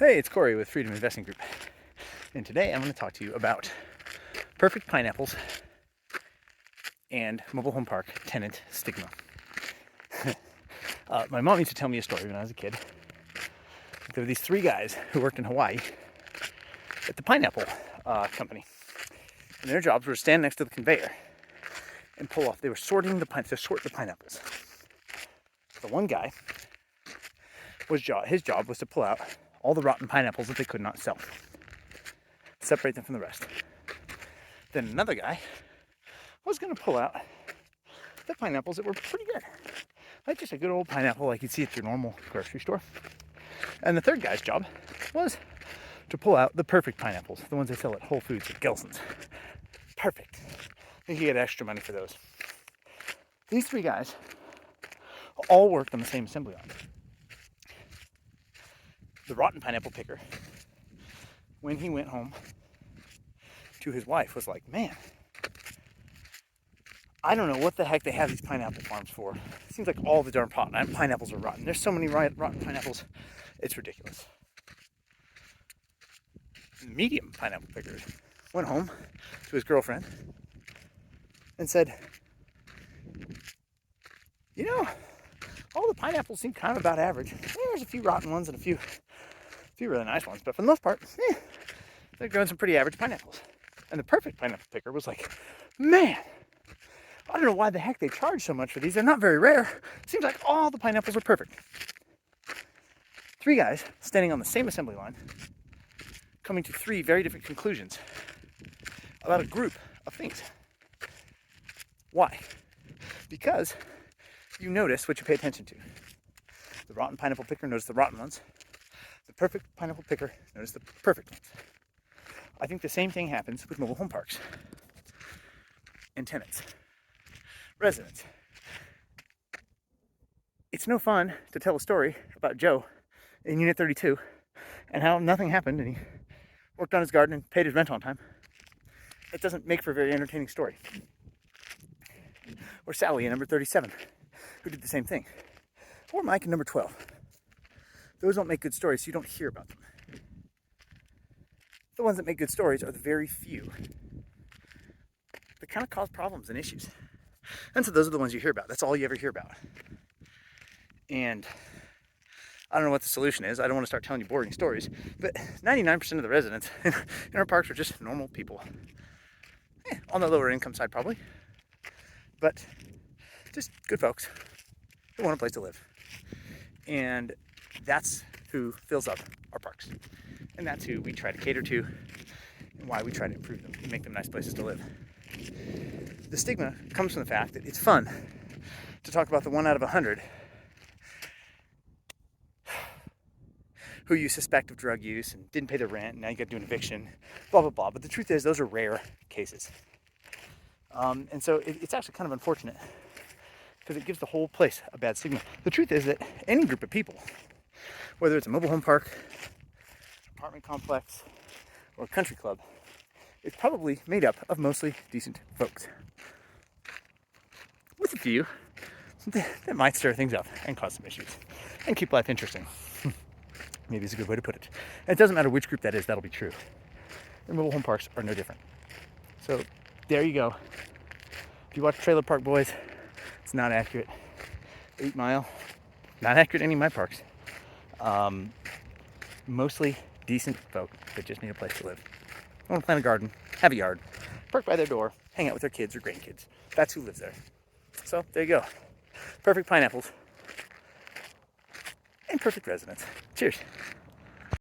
Hey, it's Corey with Freedom Investing Group, and today I'm going to talk to you about perfect pineapples and mobile home park tenant stigma. My mom used to tell me a story when I was a kid. There were these three guys who worked in Hawaii at the pineapple company, and their jobs were to stand next to the conveyor and pull off. They were sorting the pineapples. The one guy his job was to pull out all the rotten pineapples that they could not sell, separate them from the rest. Then another guy was going to pull out the pineapples that were pretty good, like just a good old pineapple like you'd see at your normal grocery store. And the third guy's job was to pull out the perfect pineapples, the ones they sell at Whole Foods or Gelson's. Perfect. You get extra money for those. These three guys all worked on the same assembly line. The rotten pineapple picker, when he went home to his wife, was like, man, I don't know what the heck they have these pineapple farms for. It seems like all the darn pineapples are rotten. There's so many rotten pineapples, it's ridiculous. The medium pineapple picker went home to his girlfriend and said, you know, all the pineapples seem kind of about average. There's a few rotten ones and a few really nice ones, but for the most part, they're growing some pretty average pineapples. And the perfect pineapple picker was like, man, I don't know why the heck they charge so much for these. They're not very rare. Seems like all the pineapples are perfect. Three guys standing on the same assembly line, coming to three very different conclusions about a group of things. Why? Because you notice what you pay attention to. The rotten pineapple picker noticed the rotten ones. The perfect pineapple picker noticed the perfect ones. I think the same thing happens with mobile home parks and tenants, residents. It's no fun to tell a story about Joe in Unit 32 and how nothing happened and he worked on his garden and paid his rent on time. It doesn't make for a very entertaining story. Or Sally in number 37, who did the same thing. Or Mike in number 12. Those don't make good stories, so you don't hear about them. The ones that make good stories are the very few that kind of cause problems and issues. And so those are the ones you hear about. That's all you ever hear about. And I don't know what the solution is. I don't want to start telling you boring stories, but 99% of the residents in our parks are just normal people. On the lower income side probably, but just good folks who want a place to live. And that's who fills up our parks. And that's who we try to cater to and why we try to improve them and make them nice places to live. The stigma comes from the fact that it's fun to talk about the 1 out of 100 who you suspect of drug use and didn't pay their rent and now you got to do an eviction, blah, blah, blah. But the truth is those are rare cases. And so it's actually kind of unfortunate because it gives the whole place a bad stigma. The truth is that any group of people, whether it's a mobile home park, apartment complex, or a country club, is probably made up of mostly decent folks. With a few that might stir things up and cause some issues and keep life interesting. Maybe is a good way to put it. And it doesn't matter which group that is, that'll be true. And mobile home parks are no different. So there you go. If you watch Trailer Park Boys, it's not accurate. 8 Mile, not accurate any of my parks. Mostly decent folk that just need a place to live. Want to plant a garden, have a yard, park by their door, hang out with their kids or grandkids. That's who lives there. So there you go. Perfect pineapples and perfect residents. Cheers.